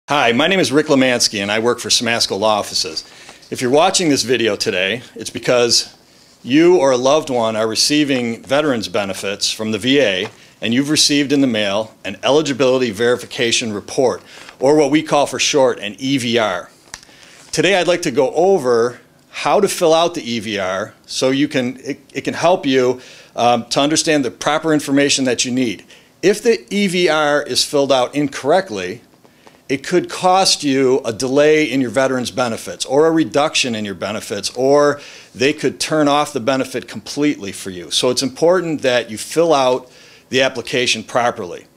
Hi, my name is Rick Lemansky and I work for Simasko Law Offices. If you're watching this video today, it's because you or a loved one are receiving veterans benefits from the VA and you've received in the mail an Eligibility Verification Report, or what we call for short an EVR. Today I'd like to go over how to fill out the EVR so it can help you to understand the proper information that you need. If the EVR is filled out incorrectly, it could cost you a delay in your veterans benefits or a reduction in your benefits, or they could turn off the benefit completely for you. So it's important that you fill out the application properly.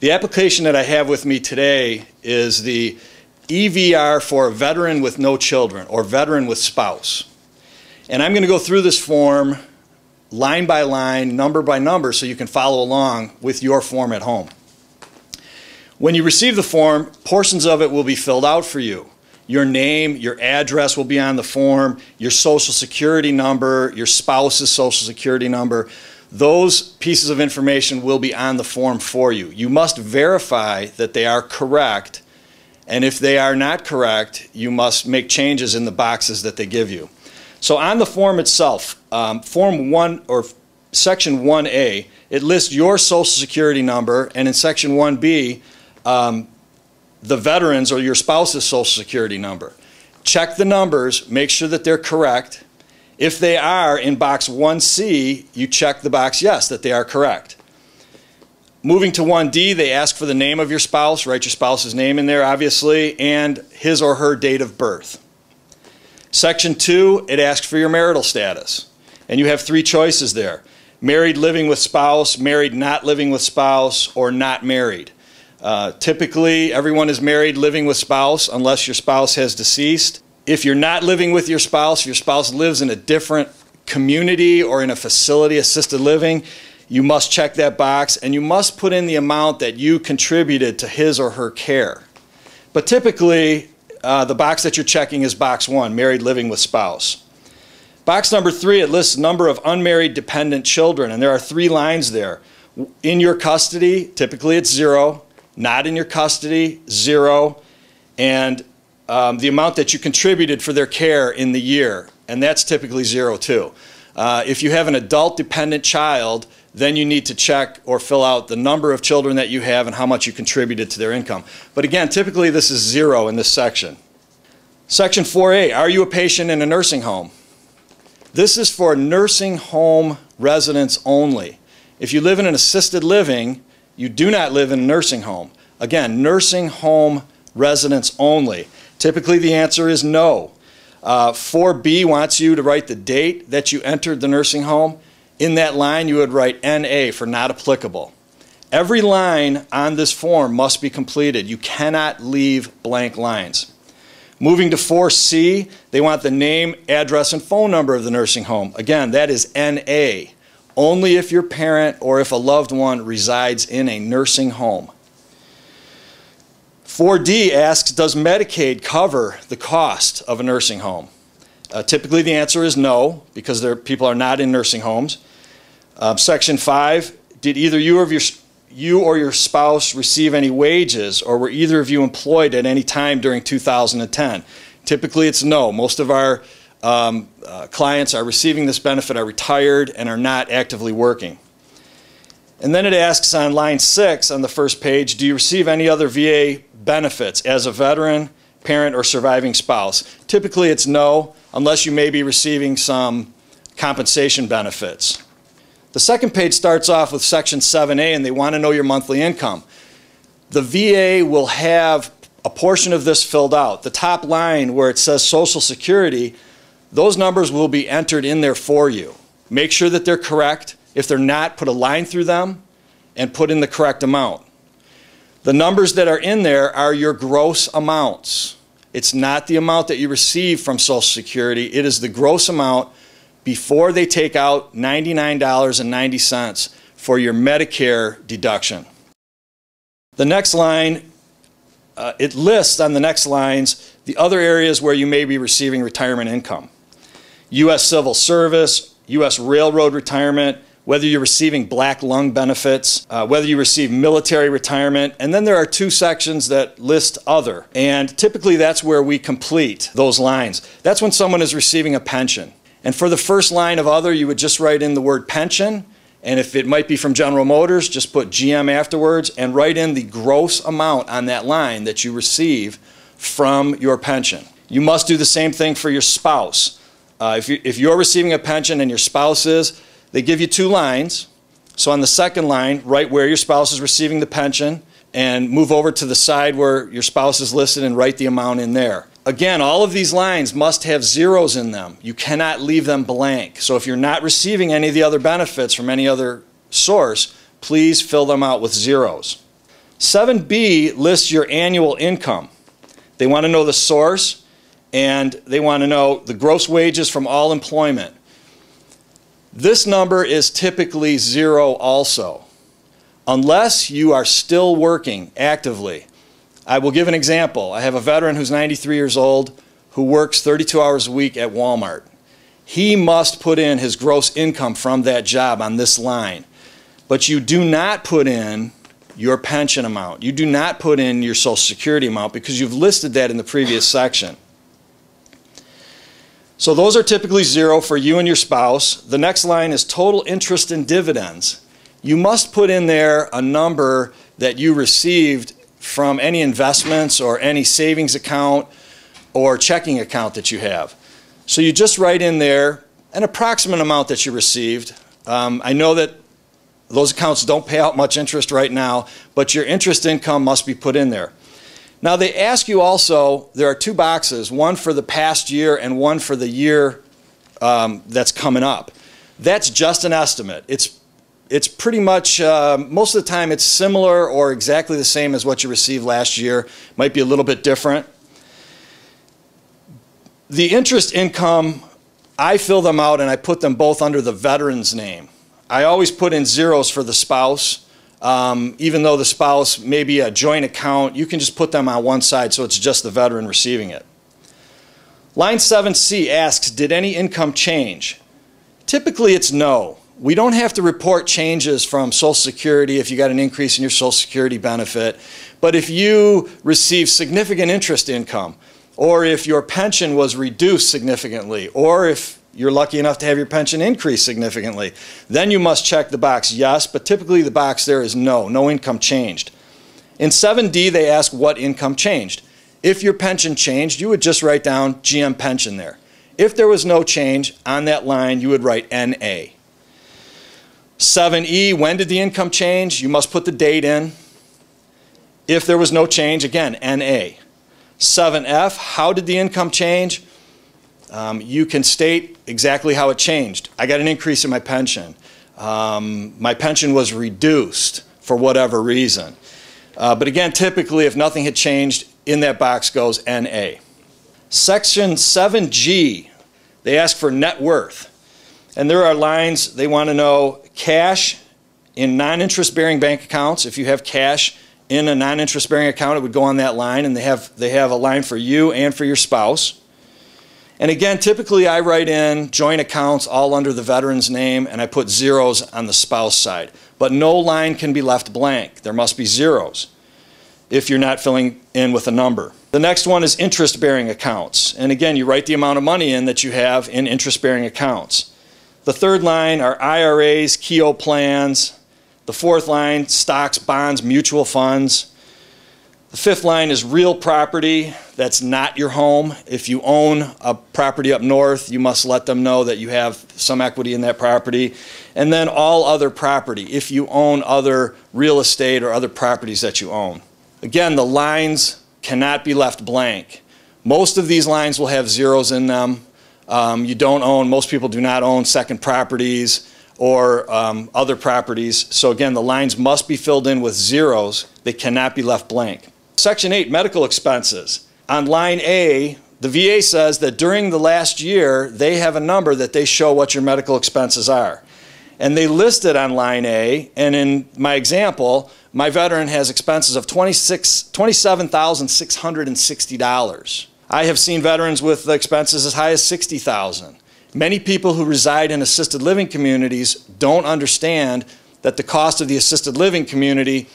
The application that I have with me today is the EVR for a veteran with no children or veteran with spouse. And I'm going to go through this form line by line, number by number, so you can follow along with your form at home. When you receive the form, portions of it will be filled out for you. Your name, your address will be on the form, your social security number, your spouse's social security number. Those pieces of information will be on the form for you. You must verify that they are correct, and if they are not correct, you must make changes in the boxes that they give you. So on the form itself, Form 1 or Section 1A, it lists your social security number, and in Section 1B, the veterans or your spouse's social security number. Check the numbers, make sure that they're correct. If they are in box 1C, you check the box yes, that they are correct. Moving to 1D, they ask for the name of your spouse, write your spouse's name in there obviously, and his or her date of birth. Section 2, it asks for your marital status. And you have three choices there: married living with spouse, married not living with spouse, or not married. Typically, everyone is married living with spouse unless your spouse has deceased. If you're not living with your spouse, if your spouse lives in a different community or in a facility, assisted living, you must check that box and you must put in the amount that you contributed to his or her care. But typically, the box that you're checking is box 1, married living with spouse. Box number 3, it lists number of unmarried dependent children, and there are 3 lines there. In your custody, typically it's 0. Not in your custody, 0, and the amount that you contributed for their care in the year, and that's typically 0 too. If you have an adult dependent child, then you need to check or fill out the number of children that you have and how much you contributed to their income. But again, typically this is 0 in this section. Section 4A, are you a patient in a nursing home? This is for nursing home residents only. If you live in an assisted living, you do not live in a nursing home. Again, nursing home residents only. Typically the answer is no. 4B wants you to write the date that you entered the nursing home. In that line you would write NA for not applicable. Every line on this form must be completed. You cannot leave blank lines. Moving to 4C, they want the name, address, and phone number of the nursing home. Again, that is NA. Only if your parent or if a loved one resides in a nursing home. 4D asks, does Medicaid cover the cost of a nursing home? Typically the answer is no, because people are not in nursing homes. Section 5, did either you or your spouse receive any wages, or were either of you employed at any time during 2010? Typically it's no. Most of our clients are receiving this benefit, are retired, and are not actively working. And then it asks on line 6 on the first page, do you receive any other VA benefits as a veteran, parent, or surviving spouse? Typically it's no, unless you may be receiving some compensation benefits. The second page starts off with Section 7A, and they want to know your monthly income. The VA will have a portion of this filled out. The top line where it says Social Security, those numbers will be entered in there for you. Make sure that they're correct. If they're not, put a line through them and put in the correct amount. The numbers that are in there are your gross amounts. It's not the amount that you receive from Social Security. It is the gross amount before they take out $99.90 for your Medicare deduction. The next line, it lists on the next lines the other areas where you may be receiving retirement income. U.S. Civil Service, U.S. Railroad retirement, whether you're receiving black lung benefits, whether you receive military retirement, and then there are two sections that list other. And typically that's where we complete those lines. That's when someone is receiving a pension. And for the first line of other, you would just write in the word pension, and if it might be from General Motors, just put GM afterwards and write in the gross amount on that line that you receive from your pension. You must do the same thing for your spouse. If you're receiving a pension and your spouse is, they give you two lines. So on the second line, write where your spouse is receiving the pension and move over to the side where your spouse is listed and write the amount in there. Again, all of these lines must have zeros in them. You cannot leave them blank. So if you're not receiving any of the other benefits from any other source, please fill them out with zeros. 7B lists your annual income. They want to know the source, and they want to know the gross wages from all employment. This number is typically zero also, unless you are still working actively. I will give an example. I have a veteran who's 93 years old who works 32 hours a week at Walmart. He must put in his gross income from that job on this line. But you do not put in your pension amount. You do not put in your Social Security amount because you've listed that in the previous section. So those are typically zero for you and your spouse. The next line is total interest and dividends. You must put in there a number that you received from any investments or any savings account or checking account that you have. So you just write in there an approximate amount that you received. I know that those accounts don't pay out much interest right now, but your interest income must be put in there. Now they ask you also, there are two boxes, one for the past year and one for the year that's coming up. That's just an estimate. It's pretty much, most of the time it's similar or exactly the same as what you received last year. Might be a little bit different. The interest income, I fill them out and I put them both under the veteran's name. I always put in zeros for the spouse. Even though the spouse may be a joint account, you can just put them on one side so it's just the veteran receiving it. Line 7C asks, did any income change? Typically it's no. We don't have to report changes from Social Security if you got an increase in your Social Security benefit. But if you receive significant interest income, or if your pension was reduced significantly, or if you're lucky enough to have your pension increase significantly, then you must check the box yes, but typically the box there is no, no income changed. In 7D, they ask what income changed. If your pension changed, you would just write down GM pension there. If there was no change on that line, you would write NA. 7E, when did the income change? You must put the date in. If there was no change, again, NA. 7F, how did the income change? You can state exactly how it changed. I got an increase in my pension. My pension was reduced for whatever reason. But again, typically, if nothing had changed, in that box goes NA. Section 7G, they ask for net worth. And there are lines, they want to know cash in non-interest bearing bank accounts. If you have cash in a non-interest bearing account, it would go on that line, and they have a line for you and for your spouse. And again, typically I write in joint accounts all under the veteran's name, and I put zeros on the spouse side. But no line can be left blank. There must be zeros if you're not filling in with a number. The next one is interest-bearing accounts. And again, you write the amount of money in that you have in interest-bearing accounts. The third line are IRAs, Keogh plans. The fourth line, stocks, bonds, mutual funds. The fifth line is real property that's not your home. If you own a property up north, you must let them know that you have some equity in that property. And then all other property, if you own other real estate or other properties that you own. Again, the lines cannot be left blank. Most of these lines will have zeros in them. Most people do not own second properties or other properties. So again, the lines must be filled in with zeros. They cannot be left blank. Section 8, medical expenses. On line A, the VA says that during the last year, they have a number that they show what your medical expenses are. And they list it on line A, and in my example, my veteran has expenses of $27,660. I have seen veterans with expenses as high as $60,000. Many people who reside in assisted living communities don't understand that the cost of the assisted living community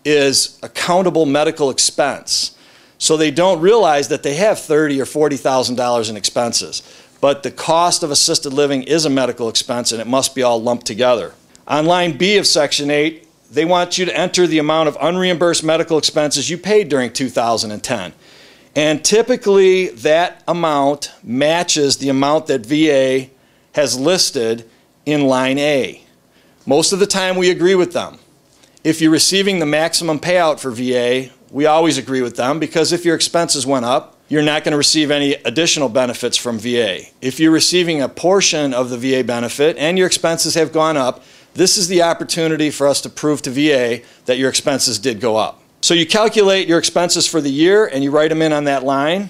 is a countable medical expense. So they don't realize that they have $30,000 or $40,000 in expenses. But the cost of assisted living is a medical expense, and it must be all lumped together. On line B of Section 8, they want you to enter the amount of unreimbursed medical expenses you paid during 2010. And typically that amount matches the amount that VA has listed in line A. Most of the time we agree with them. If you're receiving the maximum payout for VA, we always agree with them, because if your expenses went up, you're not going to receive any additional benefits from VA. If you're receiving a portion of the VA benefit and your expenses have gone up, this is the opportunity for us to prove to VA that your expenses did go up. So you calculate your expenses for the year and you write them in on that line.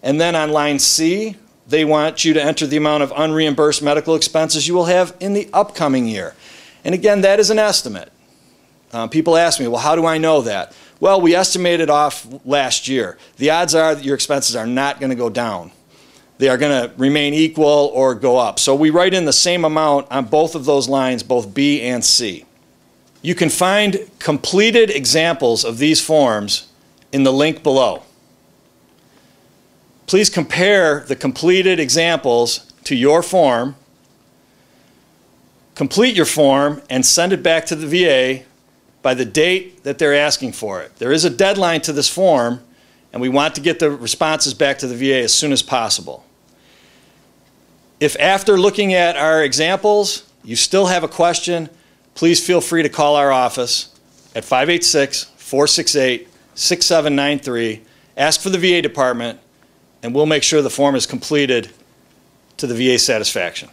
And then on line C, they want you to enter the amount of unreimbursed medical expenses you will have in the upcoming year. And again, that is an estimate. People ask me, well, how do I know that? Well, we estimated off last year. The odds are that your expenses are not going to go down. They are going to remain equal or go up. So we write in the same amount on both of those lines, both B and C. You can find completed examples of these forms in the link below. Please compare the completed examples to your form, complete your form, and send it back to the VA by the date that they're asking for it. There is a deadline to this form, and we want to get the responses back to the VA as soon as possible. If after looking at our examples you still have a question, please feel free to call our office at 586-468-6793, ask for the VA department, and we'll make sure the form is completed to the VA satisfaction.